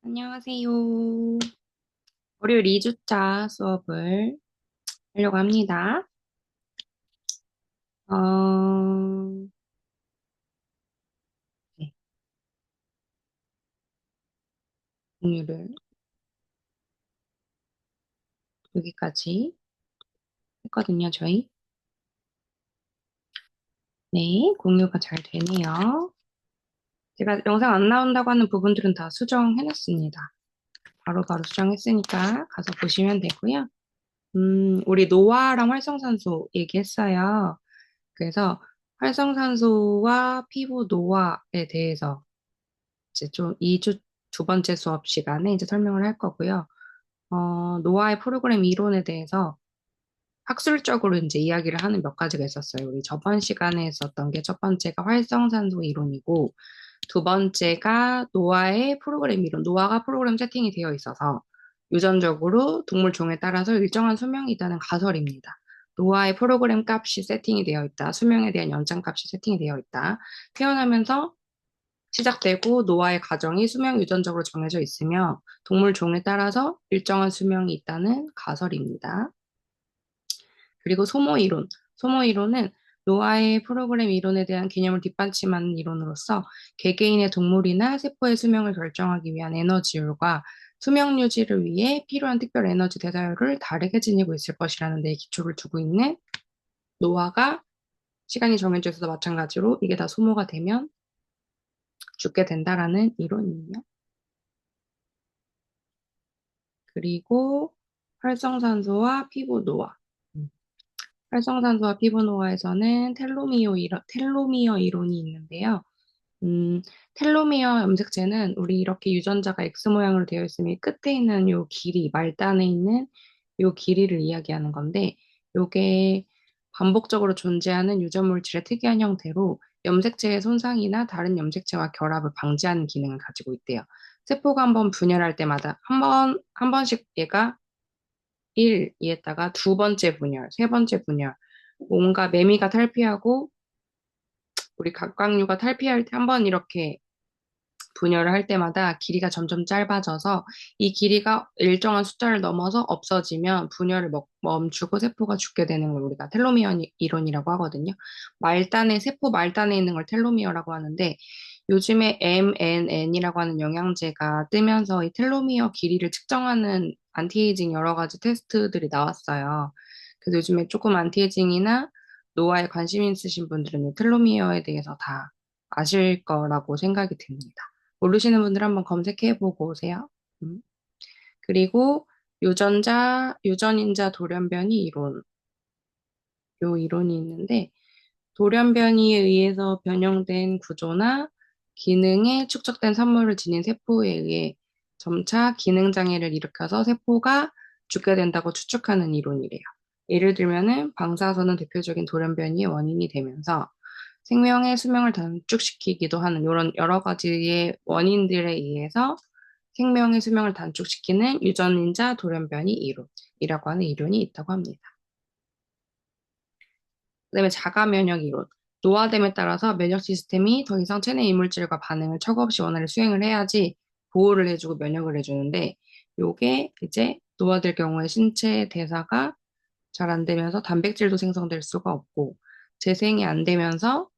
안녕하세요. 월요일 2주차 수업을 하려고 합니다. 네, 공유를 여기까지 했거든요, 저희. 네, 공유가 잘 되네요. 제가 영상 안 나온다고 하는 부분들은 다 수정해놨습니다. 바로바로 수정했으니까 가서 보시면 되고요. 우리 노화랑 활성산소 얘기했어요. 그래서 활성산소와 피부 노화에 대해서 이제 좀 2주 두 번째 수업 시간에 이제 설명을 할 거고요. 노아의 프로그램 이론에 대해서 학술적으로 이제 이야기를 하는 몇 가지가 있었어요. 우리 저번 시간에 했었던 게 첫 번째가 활성산소 이론이고, 두 번째가 노아의 프로그램 이론. 노아가 프로그램 세팅이 되어 있어서 유전적으로 동물 종에 따라서 일정한 수명이 있다는 가설입니다. 노아의 프로그램 값이 세팅이 되어 있다. 수명에 대한 연장 값이 세팅이 되어 있다. 태어나면서 시작되고 노화의 과정이 수명 유전적으로 정해져 있으며 동물 종에 따라서 일정한 수명이 있다는 가설입니다. 그리고 소모 이론. 소모 이론은 노화의 프로그램 이론에 대한 개념을 뒷받침하는 이론으로서 개개인의 동물이나 세포의 수명을 결정하기 위한 에너지율과 수명 유지를 위해 필요한 특별 에너지 대사율을 다르게 지니고 있을 것이라는 데 기초를 두고 있는 노화가 시간이 정해져 있어서 마찬가지로 이게 다 소모가 되면 죽게 된다라는 이론이에요. 그리고 활성산소와 피부 노화. 음. 활성산소와 피부 노화에서는 텔로미어 이론이 있는데요. 음, 텔로미어 염색체는 우리 이렇게 유전자가 X 모양으로 되어 있으면 끝에 있는 요 길이, 말단에 있는 요 길이를 이야기하는 건데, 요게 반복적으로 존재하는 유전 물질의 특이한 형태로 염색체의 손상이나 다른 염색체와 결합을 방지하는 기능을 가지고 있대요. 세포가 한번 분열할 때마다 한 번씩 얘가 1, 이에다가 두 번째 분열, 세 번째 분열, 뭔가 매미가 탈피하고 우리 각각류가 탈피할 때 한 번 이렇게 분열을 할 때마다 길이가 점점 짧아져서 이 길이가 일정한 숫자를 넘어서 없어지면 분열을 멈추고 세포가 죽게 되는 걸 우리가 텔로미어 이론이라고 하거든요. 세포 말단에 있는 걸 텔로미어라고 하는데 요즘에 MNN이라고 하는 영양제가 뜨면서 이 텔로미어 길이를 측정하는 안티에이징 여러 가지 테스트들이 나왔어요. 그래서 요즘에 조금 안티에이징이나 노화에 관심 있으신 분들은 이 텔로미어에 대해서 다 아실 거라고 생각이 듭니다. 모르시는 분들 한번 검색해 보고 오세요. 음. 그리고 유전인자 돌연변이 이론, 요 이론이 있는데, 돌연변이에 의해서 변형된 구조나 기능에 축적된 산물을 지닌 세포에 의해 점차 기능 장애를 일으켜서 세포가 죽게 된다고 추측하는 이론이래요. 예를 들면은 방사선은 대표적인 돌연변이의 원인이 되면서 생명의 수명을 단축시키기도 하는 이런 여러 가지의 원인들에 의해서 생명의 수명을 단축시키는 유전인자 돌연변이 이론이라고 하는 이론이 있다고 합니다. 그다음에 자가 면역 이론. 노화됨에 따라서 면역 시스템이 더 이상 체내 이물질과 반응을 척 없이 원활히 수행을 해야지 보호를 해주고 면역을 해주는데 요게 이제 노화될 경우에 신체 대사가 잘 안 되면서 단백질도 생성될 수가 없고 재생이 안 되면서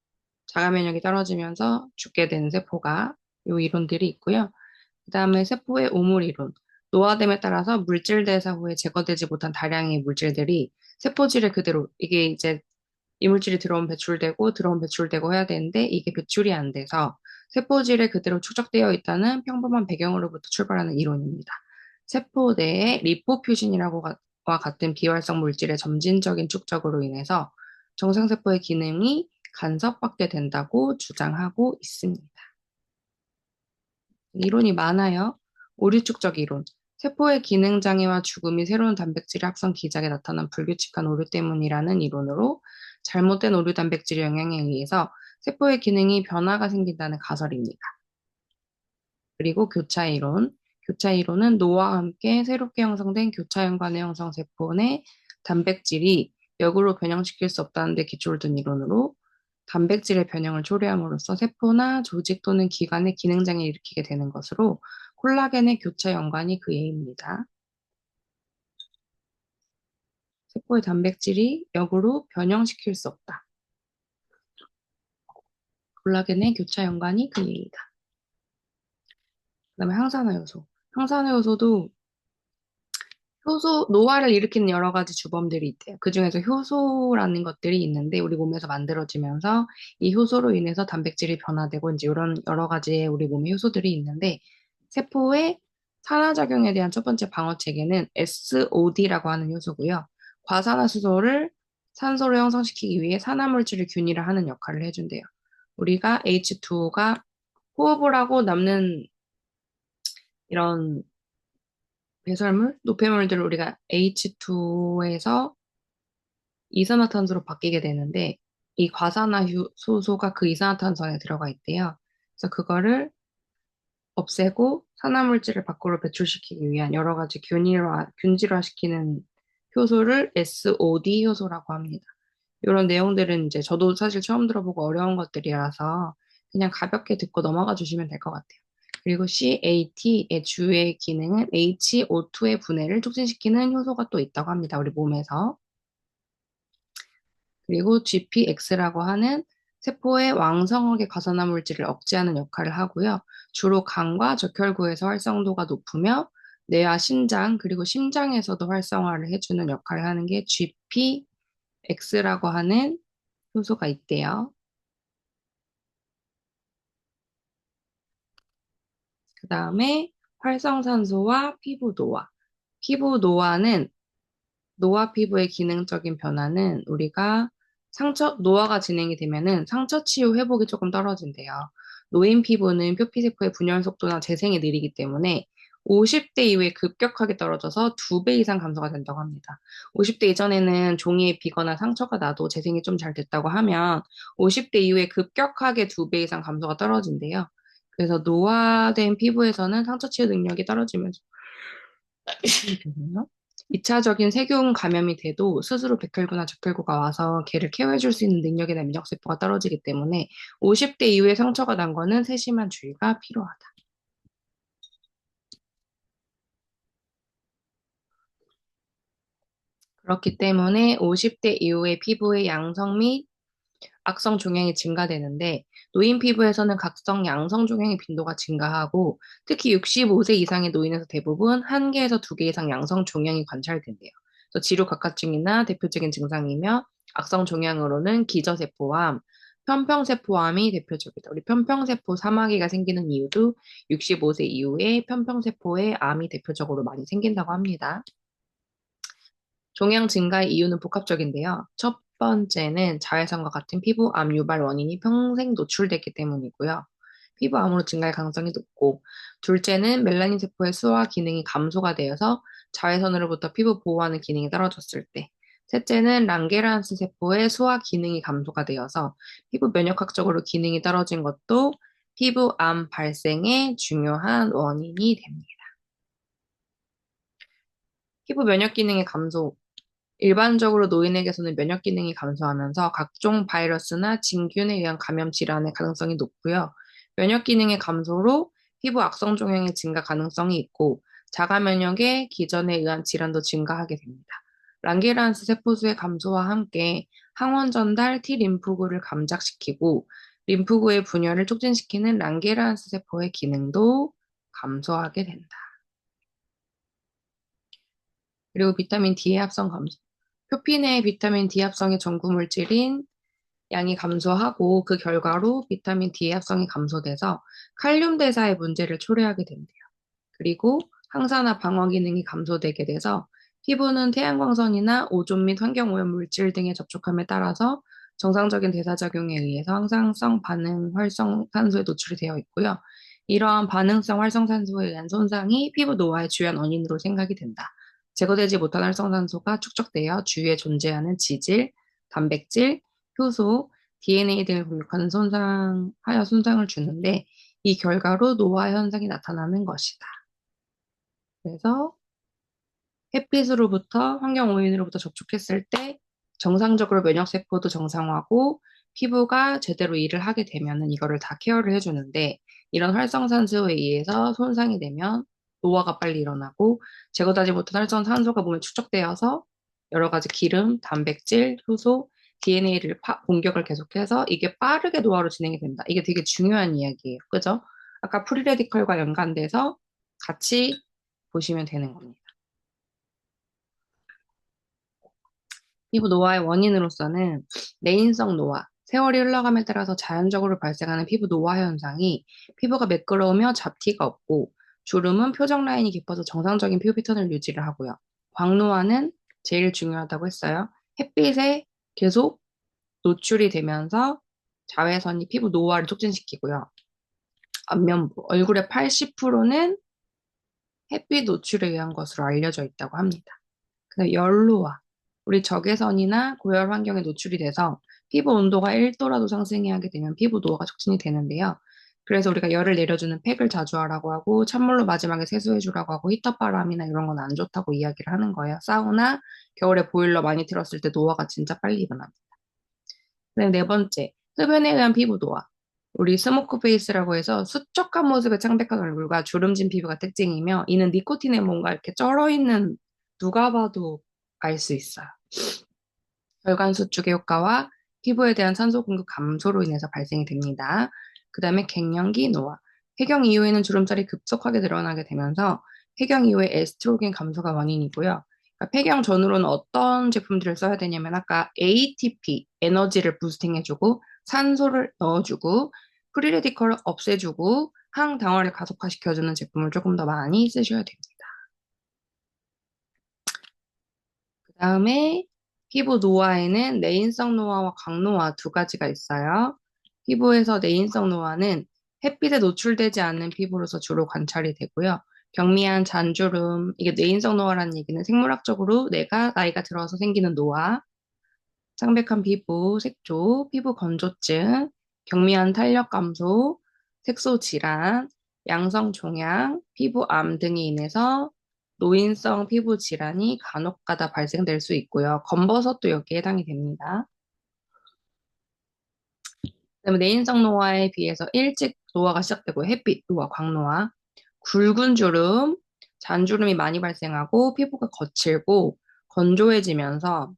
자가 면역이 떨어지면서 죽게 되는 세포가 요 이론들이 있고요. 그다음에 세포의 오물 이론. 노화됨에 따라서 물질 대사 후에 제거되지 못한 다량의 물질들이 세포질에 그대로 이게 이제 이물질이 들어온 배출되고 해야 되는데 이게 배출이 안 돼서 세포질에 그대로 축적되어 있다는 평범한 배경으로부터 출발하는 이론입니다. 세포 내에 와 같은 비활성 물질의 점진적인 축적으로 인해서 정상세포의 기능이 간섭받게 된다고 주장하고 있습니다. 이론이 많아요. 오류 축적 이론. 세포의 기능 장애와 죽음이 새로운 단백질의 합성 기작에 나타난 불규칙한 오류 때문이라는 이론으로 잘못된 오류 단백질의 영향에 의해서 세포의 기능이 변화가 생긴다는 가설입니다. 그리고 교차 이론. 교차 이론은 노화와 함께 새롭게 형성된 교차 연관의 형성 세포 내 단백질이 역으로 변형시킬 수 없다는 데 기초를 둔 이론으로 단백질의 변형을 초래함으로써 세포나 조직 또는 기관의 기능장애를 일으키게 되는 것으로 콜라겐의 교차 연관이 그 예입니다. 세포의 단백질이 역으로 변형시킬 수 없다. 콜라겐의 교차 연관이 그 예이다. 그다음에 항산화 요소. 항산화 요소도 노화를 일으키는 여러 가지 주범들이 있대요. 그중에서 효소라는 것들이 있는데 우리 몸에서 만들어지면서 이 효소로 인해서 단백질이 변화되고 이제 이런 여러 가지의 우리 몸의 효소들이 있는데 세포의 산화작용에 대한 첫 번째 방어 체계는 SOD라고 하는 효소고요. 과산화수소를 산소로 형성시키기 위해 산화물질을 균일화 하는 역할을 해준대요. 우리가 H2O가 호흡을 하고 남는 이런 배설물, 노폐물들을 우리가 H2에서 이산화탄소로 바뀌게 되는데 이 과산화수소가 그 이산화탄소 안에 들어가 있대요. 그래서 그거를 없애고 산화물질을 밖으로 배출시키기 위한 여러 가지 균질화시키는 효소를 SOD 효소라고 합니다. 이런 내용들은 이제 저도 사실 처음 들어보고 어려운 것들이라서 그냥 가볍게 듣고 넘어가 주시면 될 것 같아요. 그리고 CAT의 주의 기능은 HO2의 분해를 촉진시키는 효소가 또 있다고 합니다. 우리 몸에서. 그리고 GPX라고 하는 세포의 왕성하게 과산화 물질을 억제하는 역할을 하고요. 주로 간과 적혈구에서 활성도가 높으며 뇌와 신장 그리고 심장에서도 활성화를 해주는 역할을 하는 게 GPX라고 하는 효소가 있대요. 그 다음에 활성산소와 피부 노화. 피부 노화는 노화 피부의 기능적인 변화는 우리가 노화가 진행이 되면은 상처 치유 회복이 조금 떨어진대요. 노인 피부는 표피세포의 분열 속도나 재생이 느리기 때문에 50대 이후에 급격하게 떨어져서 2배 이상 감소가 된다고 합니다. 50대 이전에는 종이에 비거나 상처가 나도 재생이 좀 잘 됐다고 하면 50대 이후에 급격하게 2배 이상 감소가 떨어진대요. 그래서 노화된 피부에서는 상처 치유 능력이 떨어지면서 2차적인 세균 감염이 돼도 스스로 백혈구나 적혈구가 와서 걔를 케어해줄 수 있는 능력이나 면역세포가 떨어지기 때문에 50대 이후에 상처가 난 거는 세심한 주의가 필요하다. 그렇기 때문에 50대 이후에 피부의 양성 및 악성 종양이 증가되는데 노인 피부에서는 각성 양성 종양의 빈도가 증가하고 특히 65세 이상의 노인에서 대부분 1개에서 2개 이상 양성 종양이 관찰된대요. 그래서 지루각각증이나 대표적인 증상이며 악성 종양으로는 기저세포암, 편평세포암이 대표적이다. 우리 편평세포 사마귀가 생기는 이유도 65세 이후에 편평세포의 암이 대표적으로 많이 생긴다고 합니다. 종양 증가의 이유는 복합적인데요. 첫 번째는 자외선과 같은 피부암 유발 원인이 평생 노출됐기 때문이고요. 피부암으로 증가할 가능성이 높고, 둘째는 멜라닌 세포의 수화 기능이 감소가 되어서 자외선으로부터 피부 보호하는 기능이 떨어졌을 때, 셋째는 랑게란스 세포의 수화 기능이 감소가 되어서 피부 면역학적으로 기능이 떨어진 것도 피부암 발생의 중요한 원인이 됩니다. 피부 면역 기능의 감소, 일반적으로 노인에게서는 면역 기능이 감소하면서 각종 바이러스나 진균에 의한 감염 질환의 가능성이 높고요. 면역 기능의 감소로 피부 악성 종양의 증가 가능성이 있고 자가 면역의 기전에 의한 질환도 증가하게 됩니다. 랑게란스 세포수의 감소와 함께 항원 전달 T 림프구를 감작시키고 림프구의 분열을 촉진시키는 랑게란스 세포의 기능도 감소하게 된다. 그리고 비타민 D의 합성 감소. 표피 내의 비타민 D 합성의 전구 물질인 양이 감소하고 그 결과로 비타민 D의 합성이 감소돼서 칼륨 대사의 문제를 초래하게 된대요. 그리고 항산화 방어 기능이 감소되게 돼서 피부는 태양광선이나 오존 및 환경오염 물질 등의 접촉함에 따라서 정상적인 대사작용에 의해서 항상성 반응 활성산소에 노출이 되어 있고요. 이러한 반응성 활성산소에 의한 손상이 피부 노화의 주요한 원인으로 생각이 된다. 제거되지 못한 활성산소가 축적되어 주위에 존재하는 지질, 단백질, 효소, DNA 등을 공격하는 손상을 주는데 이 결과로 노화 현상이 나타나는 것이다. 그래서 햇빛으로부터 환경 오염으로부터 접촉했을 때 정상적으로 면역세포도 정상화고 피부가 제대로 일을 하게 되면은 이거를 다 케어를 해주는데 이런 활성산소에 의해서 손상이 되면 노화가 빨리 일어나고 제거하지 못한 활성산소가 몸에 축적되어서 여러 가지 기름, 단백질, 효소, DNA를 공격을 계속해서 이게 빠르게 노화로 진행이 된다. 이게 되게 중요한 이야기예요. 그죠? 아까 프리레디컬과 연관돼서 같이 보시면 되는 겁니다. 피부 노화의 원인으로서는 내인성 노화, 세월이 흘러감에 따라서 자연적으로 발생하는 피부 노화 현상이 피부가 매끄러우며 잡티가 없고 주름은 표정 라인이 깊어서 정상적인 피부 패턴을 유지를 하고요. 광노화는 제일 중요하다고 했어요. 햇빛에 계속 노출이 되면서 자외선이 피부 노화를 촉진시키고요. 안면부, 얼굴의 80%는 햇빛 노출에 의한 것으로 알려져 있다고 합니다. 그다음 열로와 우리 적외선이나 고열 환경에 노출이 돼서 피부 온도가 1도라도 상승해야 하게 되면 피부 노화가 촉진이 되는데요. 그래서 우리가 열을 내려주는 팩을 자주 하라고 하고 찬물로 마지막에 세수해주라고 하고 히터바람이나 이런 건 안 좋다고 이야기를 하는 거예요. 사우나, 겨울에 보일러 많이 틀었을 때 노화가 진짜 빨리 일어납니다. 그다음 네 번째, 흡연에 의한 피부 노화. 우리 스모크 페이스라고 해서 수척한 모습의 창백한 얼굴과 주름진 피부가 특징이며 이는 니코틴에 뭔가 이렇게 쩔어 있는 누가 봐도 알 수 있어요. 혈관 수축의 효과와 피부에 대한 산소 공급 감소로 인해서 발생이 됩니다. 그 다음에 갱년기 노화. 폐경 이후에는 주름살이 급속하게 늘어나게 되면서 폐경 이후에 에스트로겐 감소가 원인이고요. 그러니까 폐경 전후로는 어떤 제품들을 써야 되냐면 아까 ATP, 에너지를 부스팅해주고 산소를 넣어주고 프리레디컬을 없애주고 항당화를 가속화시켜주는 제품을 조금 더 많이 쓰셔야 됩니다. 그 다음에 피부 노화에는 내인성 노화와 광노화 두 가지가 있어요. 피부에서 내인성 노화는 햇빛에 노출되지 않는 피부로서 주로 관찰이 되고요. 경미한 잔주름, 이게 내인성 노화라는 얘기는 생물학적으로 내가 나이가 들어서 생기는 노화, 창백한 피부, 색조, 피부 건조증, 경미한 탄력 감소, 색소 질환, 양성 종양, 피부암 등에 인해서 노인성 피부 질환이 간혹가다 발생될 수 있고요. 검버섯도 여기에 해당이 됩니다. 그다음에 내인성 노화에 비해서 일찍 노화가 시작되고 햇빛 노화, 광노화, 굵은 주름, 잔주름이 많이 발생하고 피부가 거칠고 건조해지면서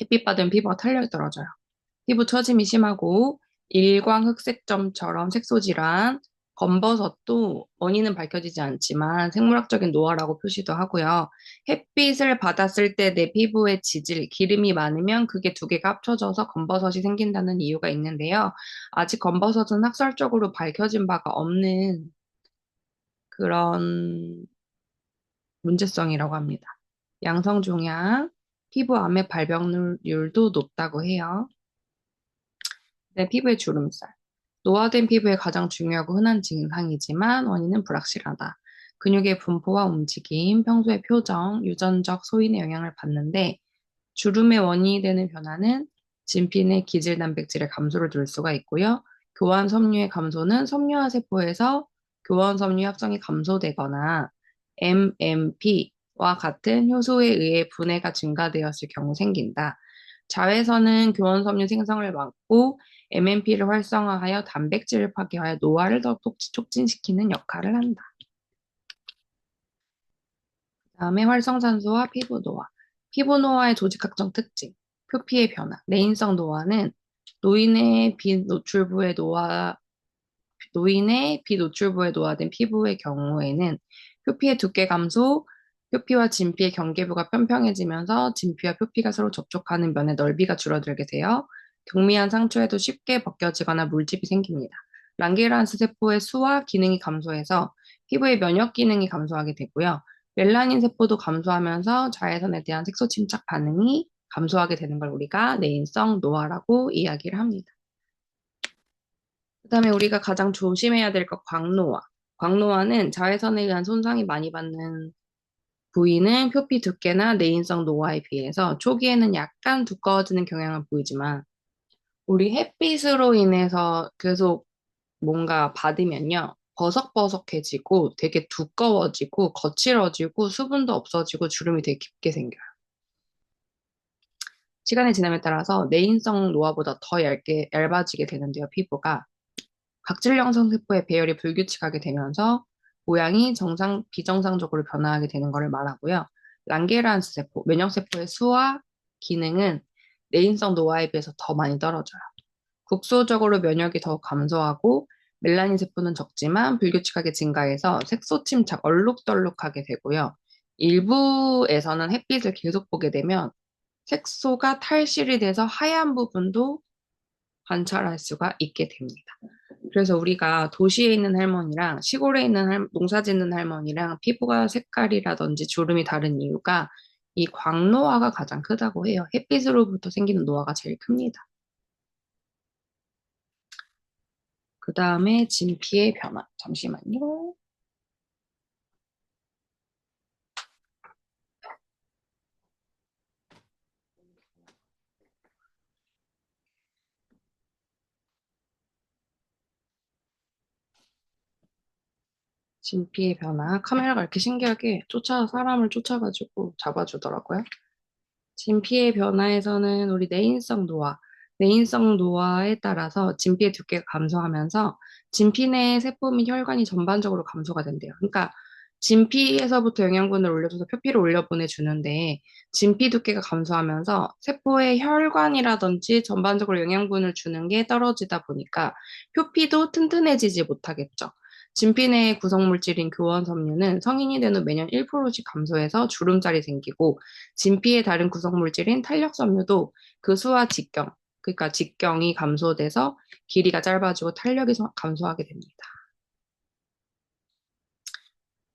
햇빛 받은 피부가 탄력이 떨어져요. 피부 처짐이 심하고 일광 흑색점처럼 색소 질환, 검버섯도 원인은 밝혀지지 않지만 생물학적인 노화라고 표시도 하고요. 햇빛을 받았을 때 내 피부의 지질, 기름이 많으면 그게 두 개가 합쳐져서 검버섯이 생긴다는 이유가 있는데요. 아직 검버섯은 학설적으로 밝혀진 바가 없는 그런 문제성이라고 합니다. 양성종양, 피부암의 발병률도 높다고 해요. 네, 피부의 주름살. 노화된 피부의 가장 중요하고 흔한 증상이지만 원인은 불확실하다. 근육의 분포와 움직임, 평소의 표정, 유전적 소인의 영향을 받는데 주름의 원인이 되는 변화는 진피 내 기질 단백질의 감소를 둘 수가 있고요. 교환 섬유의 감소는 섬유화 세포에서 교환 섬유 합성이 감소되거나 MMP와 같은 효소에 의해 분해가 증가되었을 경우 생긴다. 자외선은 교환 섬유 생성을 막고 MMP를 활성화하여 단백질을 파괴하여 노화를 더 촉진시키는 역할을 한다. 다음에 활성산소와 피부 노화. 피부 노화의 조직학적 특징, 표피의 변화, 내인성 노화는 노인의 비노출부의 노화, 노인의 비노출부에 노화된 피부의 경우에는 표피의 두께 감소, 표피와 진피의 경계부가 평평해지면서 진피와 표피가 서로 접촉하는 면의 넓이가 줄어들게 되어 경미한 상처에도 쉽게 벗겨지거나 물집이 생깁니다. 랑게르한스 세포의 수와 기능이 감소해서 피부의 면역 기능이 감소하게 되고요. 멜라닌 세포도 감소하면서 자외선에 대한 색소 침착 반응이 감소하게 되는 걸 우리가 내인성 노화라고 이야기를 합니다. 그다음에 우리가 가장 조심해야 될 것 광노화. 광노화는 자외선에 의한 손상이 많이 받는 부위는 표피 두께나 내인성 노화에 비해서 초기에는 약간 두꺼워지는 경향을 보이지만 우리 햇빛으로 인해서 계속 뭔가 받으면요. 버석버석해지고 되게 두꺼워지고 거칠어지고 수분도 없어지고 주름이 되게 깊게 생겨요. 시간이 지남에 따라서 내인성 노화보다 더 얇아지게 되는데요, 피부가. 각질형성 세포의 배열이 불규칙하게 되면서 모양이 비정상적으로 변화하게 되는 것을 말하고요. 랑게란스 세포, 면역세포의 수와 기능은 내인성 노화에 비해서 더 많이 떨어져요. 국소적으로 면역이 더 감소하고 멜라닌 세포는 적지만 불규칙하게 증가해서 색소 침착, 얼룩덜룩하게 되고요. 일부에서는 햇빛을 계속 보게 되면 색소가 탈실이 돼서 하얀 부분도 관찰할 수가 있게 됩니다. 그래서 우리가 도시에 있는 할머니랑 시골에 있는 농사 짓는 할머니랑 피부가 색깔이라든지 주름이 다른 이유가 이 광노화가 가장 크다고 해요. 햇빛으로부터 생기는 노화가 제일 큽니다. 그 다음에 진피의 변화. 잠시만요. 진피의 변화. 카메라가 이렇게 신기하게 사람을 쫓아가지고 잡아주더라고요. 진피의 변화에서는 우리 내인성 노화에 따라서 진피의 두께가 감소하면서 진피 내의 세포 및 혈관이 전반적으로 감소가 된대요. 그러니까 진피에서부터 영양분을 올려줘서 표피를 올려보내주는데 진피 두께가 감소하면서 세포의 혈관이라든지 전반적으로 영양분을 주는 게 떨어지다 보니까 표피도 튼튼해지지 못하겠죠. 진피 내의 구성물질인 교원섬유는 성인이 된 후 매년 1%씩 감소해서 주름살이 생기고 진피의 다른 구성물질인 탄력섬유도 그 수와 그러니까 직경이 감소돼서 길이가 짧아지고 탄력이 감소하게 됩니다.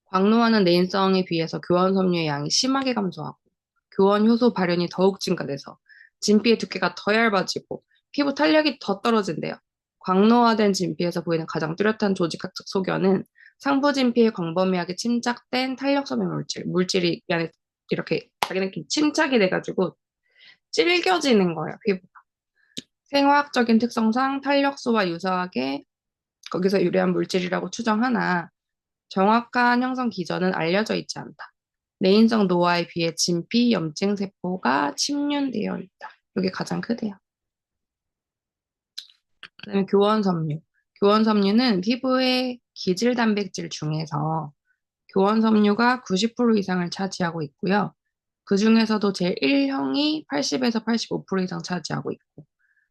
광노화는 내인성에 비해서 교원섬유의 양이 심하게 감소하고 교원 효소 발현이 더욱 증가돼서 진피의 두께가 더 얇아지고 피부 탄력이 더 떨어진대요. 광노화된 진피에서 보이는 가장 뚜렷한 조직학적 소견은 상부 진피에 광범위하게 침착된 탄력섬유 물질이 안에 이렇게 자기네끼리 침착이 돼가지고 질겨지는 거예요, 피부가. 생화학적인 특성상 탄력소와 유사하게 거기서 유래한 물질이라고 추정하나 정확한 형성 기전은 알려져 있지 않다. 내인성 노화에 비해 진피 염증 세포가 침륜되어 있다. 이게 가장 크대요. 그다음에 교원섬유. 교원섬유는 피부의 기질 단백질 중에서 교원섬유가 90% 이상을 차지하고 있고요. 그 중에서도 제1형이 80에서 85% 이상 차지하고 있고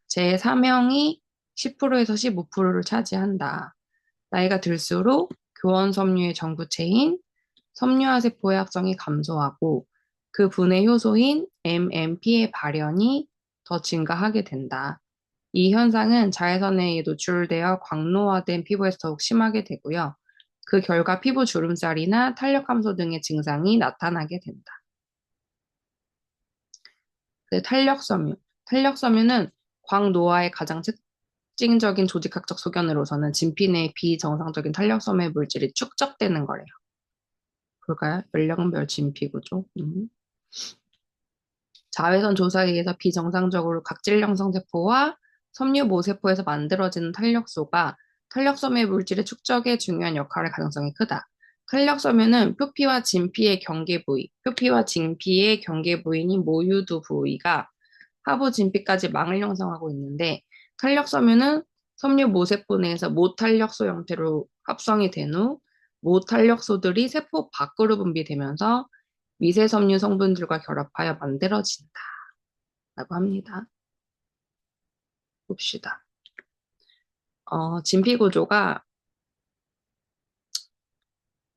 제3형이 10%에서 15%를 차지한다. 나이가 들수록 교원 섬유의 전구체인 섬유화 세포의 합성이 감소하고 그 분해 효소인 MMP의 발현이 더 증가하게 된다. 이 현상은 자외선에 의해 노출되어 광노화된 피부에서 더욱 심하게 되고요. 그 결과 피부 주름살이나 탄력 감소 등의 증상이 나타나게 된다. 탄력섬유. 탄력섬유는 광노화의 가장 특징적인 조직학적 소견으로서는 진피 내의 비정상적인 탄력섬유 물질이 축적되는 거래요. 볼까요? 연령별 진피 구조. 자외선 조사에 의해서 비정상적으로 각질 형성 세포와 섬유 모세포에서 만들어지는 탄력소가 탄력섬유 물질의 축적에 중요한 역할을 가능성이 크다. 탄력섬유는 표피와 진피의 경계 부위인 모유두 부위가 하부 진피까지 망을 형성하고 있는데 탄력섬유는 섬유 모세포 내에서 모탄력소 형태로 합성이 된 후 모탄력소들이 세포 밖으로 분비되면서 미세섬유 성분들과 결합하여 만들어진다. 라고 합니다. 봅시다. 진피 구조가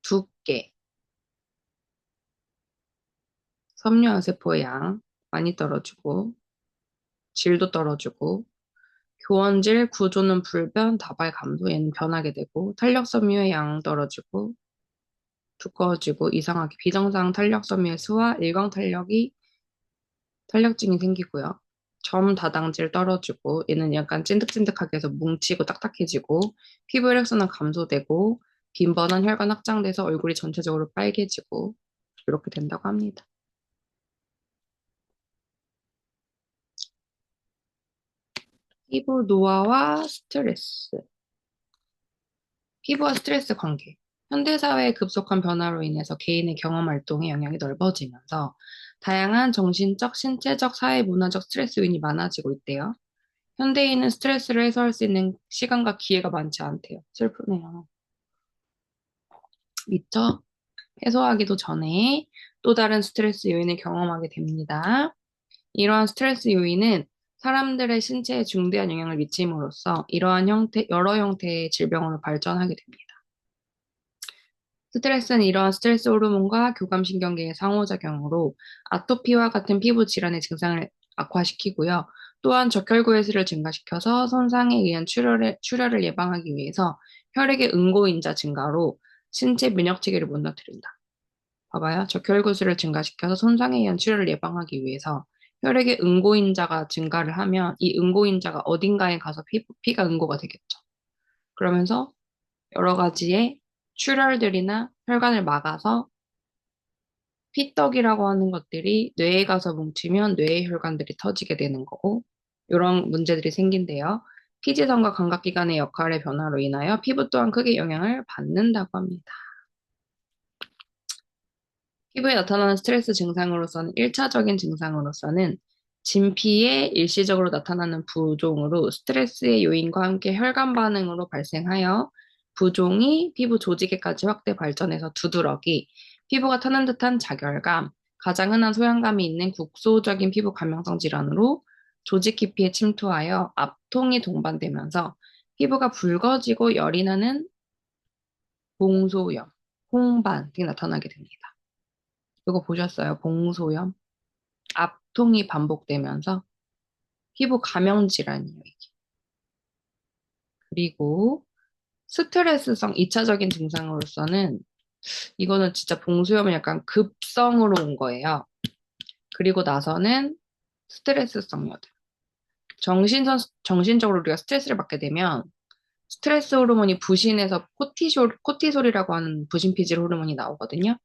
두께, 섬유화 세포의 양 많이 떨어지고 질도 떨어지고 교원질 구조는 불변, 다발 감소 얘는 변하게 되고 탄력섬유의 양 떨어지고 두꺼워지고 이상하게 비정상 탄력섬유의 수와 탄력증이 생기고요. 점 다당질 떨어지고 얘는 약간 찐득찐득하게 해서 뭉치고 딱딱해지고 피부 혈액순환 감소되고 빈번한 혈관 확장돼서 얼굴이 전체적으로 빨개지고 이렇게 된다고 합니다. 피부 노화와 스트레스. 피부와 스트레스 관계. 현대사회의 급속한 변화로 인해서 개인의 경험 활동의 영향이 넓어지면서 다양한 정신적, 신체적, 사회 문화적 스트레스 요인이 많아지고 있대요. 현대인은 스트레스를 해소할 수 있는 시간과 기회가 많지 않대요. 슬프네요. 미처 해소하기도 전에 또 다른 스트레스 요인을 경험하게 됩니다. 이러한 스트레스 요인은 사람들의 신체에 중대한 영향을 미침으로써 여러 형태의 질병으로 발전하게 됩니다. 스트레스는 이러한 스트레스 호르몬과 교감신경계의 상호작용으로 아토피와 같은 피부 질환의 증상을 악화시키고요. 또한 적혈구의 수를 증가시켜서 손상에 의한 출혈을 예방하기 위해서 혈액의 응고인자 증가로 신체 면역체계를 무너뜨린다. 봐봐요. 적혈구수를 증가시켜서 손상에 의한 출혈을 예방하기 위해서 혈액의 응고인자가 증가를 하면 이 응고인자가 어딘가에 가서 피가 응고가 되겠죠. 그러면서 여러 가지의 출혈들이나 혈관을 막아서 피떡이라고 하는 것들이 뇌에 가서 뭉치면 뇌의 혈관들이 터지게 되는 거고 이런 문제들이 생긴대요. 피지선과 감각기관의 역할의 변화로 인하여 피부 또한 크게 영향을 받는다고 합니다. 피부에 나타나는 스트레스 증상으로서는 1차적인 증상으로서는 진피에 일시적으로 나타나는 부종으로 스트레스의 요인과 함께 혈관 반응으로 발생하여 부종이 피부 조직에까지 확대 발전해서 두드러기, 피부가 타는 듯한 자결감, 가장 흔한 소양감이 있는 국소적인 피부 감염성 질환으로 조직 깊이에 침투하여 압통이 동반되면서 피부가 붉어지고 열이 나는 봉소염, 홍반 등이 나타나게 됩니다. 그거 보셨어요? 봉소염? 압통이 반복되면서 피부 감염 질환이에요, 이게. 그리고 스트레스성 2차적인 증상으로서는 이거는 진짜 봉소염은 약간 급성으로 온 거예요. 그리고 나서는 스트레스성 여드. 정신적으로 우리가 스트레스를 받게 되면 스트레스 호르몬이 부신해서 코티솔이라고 하는 부신 피질 호르몬이 나오거든요.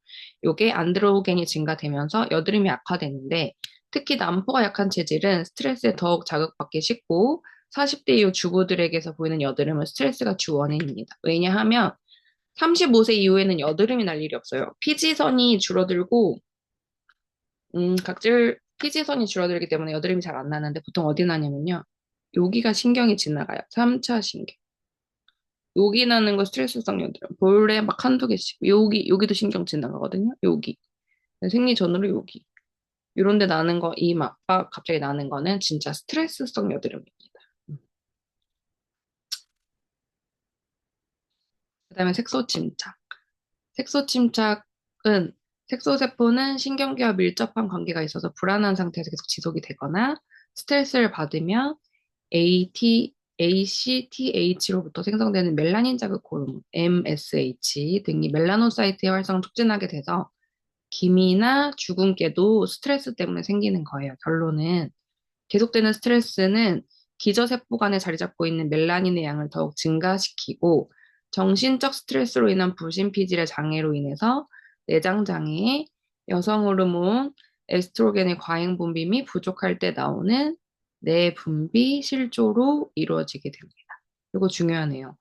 요게 안드로겐이 증가되면서 여드름이 악화되는데 특히 남포가 약한 체질은 스트레스에 더욱 자극받기 쉽고 40대 이후 주부들에게서 보이는 여드름은 스트레스가 주 원인입니다. 왜냐하면 35세 이후에는 여드름이 날 일이 없어요. 피지선이 줄어들고 피지선이 줄어들기 때문에 여드름이 잘 안 나는데 보통 어디 나냐면요. 여기가 신경이 지나가요. 3차 신경. 여기 나는 거 스트레스성 여드름. 볼에 막 한두 개씩. 여기도 신경 지나가거든요. 여기. 생리 전으로 여기. 이런 데 나는 거, 이 막박 갑자기 나는 거는 진짜 스트레스성 여드름입니다. 그다음에 색소 침착. 색소 침착은 색소세포는 신경계와 밀접한 관계가 있어서 불안한 상태에서 계속 지속이 되거나 스트레스를 받으면 ACTH로부터 생성되는 멜라닌 자극 호르몬, MSH 등이 멜라노사이트의 활성을 촉진하게 돼서 기미나 주근깨도 스트레스 때문에 생기는 거예요. 결론은 계속되는 스트레스는 기저세포 간에 자리 잡고 있는 멜라닌의 양을 더욱 증가시키고 정신적 스트레스로 인한 부신피질의 장애로 인해서 내장 장애, 여성 호르몬, 에스트로겐의 과잉 분비 및 부족할 때 나오는 내분비 실조로 이루어지게 됩니다. 이거 중요하네요.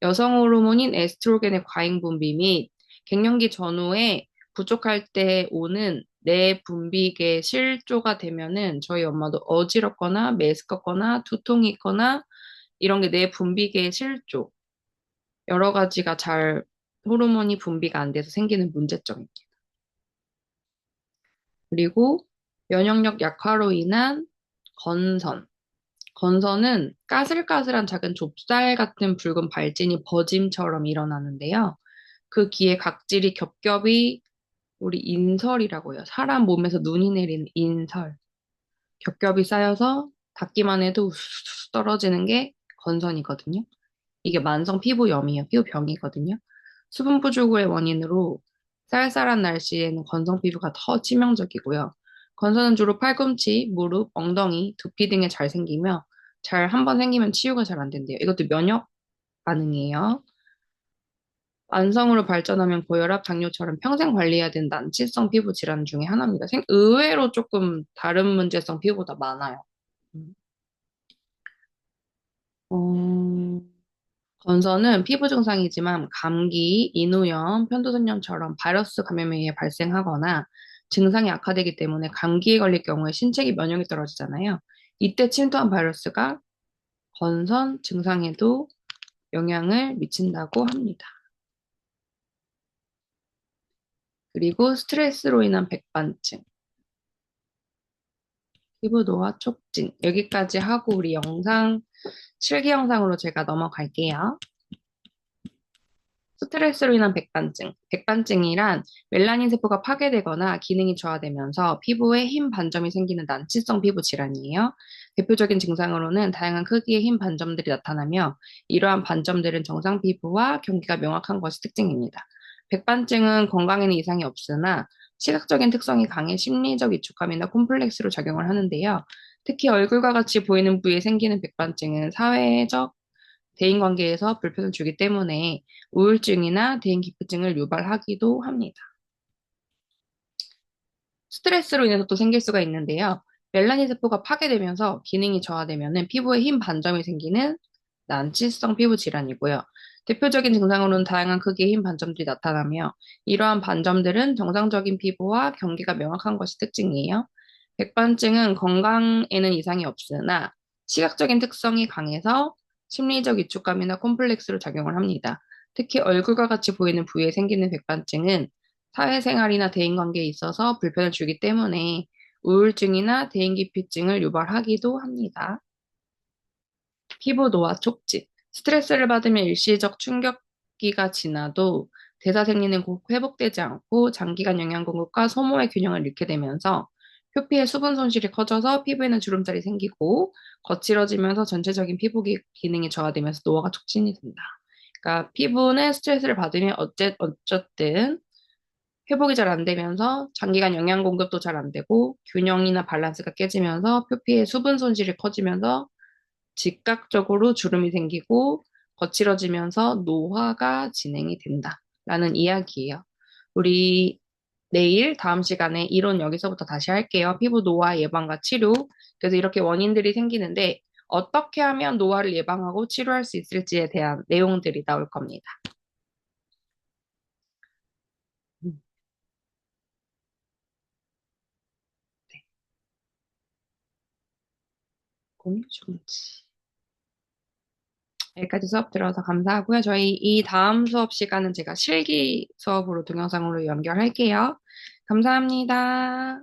여성 호르몬인 에스트로겐의 과잉 분비 및 갱년기 전후에 부족할 때 오는 내 분비계 실조가 되면은 저희 엄마도 어지럽거나 메스껍거나 두통이 있거나 이런 게 내 분비계의 실조 여러 가지가 잘 호르몬이 분비가 안 돼서 생기는 문제점입니다. 그리고 면역력 약화로 인한 건선. 건선은 까슬까슬한 작은 좁쌀 같은 붉은 발진이 버짐처럼 일어나는데요. 그 귀에 각질이 겹겹이 우리 인설이라고 해요. 사람 몸에서 눈이 내리는 인설. 겹겹이 쌓여서 닿기만 해도 우수수 떨어지는 게 건선이거든요. 이게 만성 피부염이에요. 피부병이거든요. 수분 부족의 원인으로 쌀쌀한 날씨에는 건성 피부가 더 치명적이고요. 건선은 주로 팔꿈치, 무릎, 엉덩이, 두피 등에 잘 생기며 잘 한 번 생기면 치유가 잘 안 된대요. 이것도 면역 반응이에요. 만성으로 발전하면 고혈압, 당뇨처럼 평생 관리해야 되는 난치성 피부 질환 중에 하나입니다. 의외로 조금 다른 문제성 피부보다 많아요. 음. 어, 건선은 피부 증상이지만 감기, 인후염, 편도선염처럼 바이러스 감염에 의해 발생하거나 증상이 악화되기 때문에 감기에 걸릴 경우에 신체의 면역이 떨어지잖아요. 이때 침투한 바이러스가 건선 증상에도 영향을 미친다고 합니다. 그리고 스트레스로 인한 백반증, 피부 노화 촉진. 여기까지 하고 우리 영상, 실기 영상으로 제가 넘어갈게요. 스트레스로 인한 백반증. 백반증이란 멜라닌 세포가 파괴되거나 기능이 저하되면서 피부에 흰 반점이 생기는 난치성 피부 질환이에요. 대표적인 증상으로는 다양한 크기의 흰 반점들이 나타나며 이러한 반점들은 정상 피부와 경계가 명확한 것이 특징입니다. 백반증은 건강에는 이상이 없으나 시각적인 특성이 강해 심리적 위축감이나 콤플렉스로 작용을 하는데요. 특히 얼굴과 같이 보이는 부위에 생기는 백반증은 사회적 대인관계에서 불편을 주기 때문에 우울증이나 대인기피증을 유발하기도 합니다. 스트레스로 인해서 또 생길 수가 있는데요. 멜라닌 세포가 파괴되면서 기능이 저하되면 피부에 흰 반점이 생기는 난치성 피부 질환이고요. 대표적인 증상으로는 다양한 크기의 흰 반점들이 나타나며 이러한 반점들은 정상적인 피부와 경계가 명확한 것이 특징이에요. 백반증은 건강에는 이상이 없으나 시각적인 특성이 강해서 심리적 위축감이나 콤플렉스로 작용을 합니다. 특히 얼굴과 같이 보이는 부위에 생기는 백반증은 사회생활이나 대인관계에 있어서 불편을 주기 때문에 우울증이나 대인기피증을 유발하기도 합니다. 피부 노화 촉진. 스트레스를 받으면 일시적 충격기가 지나도 대사 생리는 곧 회복되지 않고 장기간 영양 공급과 소모의 균형을 잃게 되면서 표피의 수분 손실이 커져서 피부에는 주름살이 생기고 거칠어지면서 전체적인 피부 기능이 저하되면서 노화가 촉진이 된다. 그러니까 피부는 스트레스를 받으면 어쨌든 회복이 잘 안 되면서 장기간 영양 공급도 잘 안 되고 균형이나 밸런스가 깨지면서 표피의 수분 손실이 커지면서 즉각적으로 주름이 생기고 거칠어지면서 노화가 진행이 된다라는 이야기예요. 우리 내일 다음 시간에 이론 여기서부터 다시 할게요. 피부 노화 예방과 치료. 그래서 이렇게 원인들이 생기는데 어떻게 하면 노화를 예방하고 치료할 수 있을지에 대한 내용들이 나올 겁니다. 음, 네. 공유 중지. 여기까지 수업 들어서 감사하고요. 저희 이 다음 수업 시간은 제가 실기 수업으로 동영상으로 연결할게요. 감사합니다.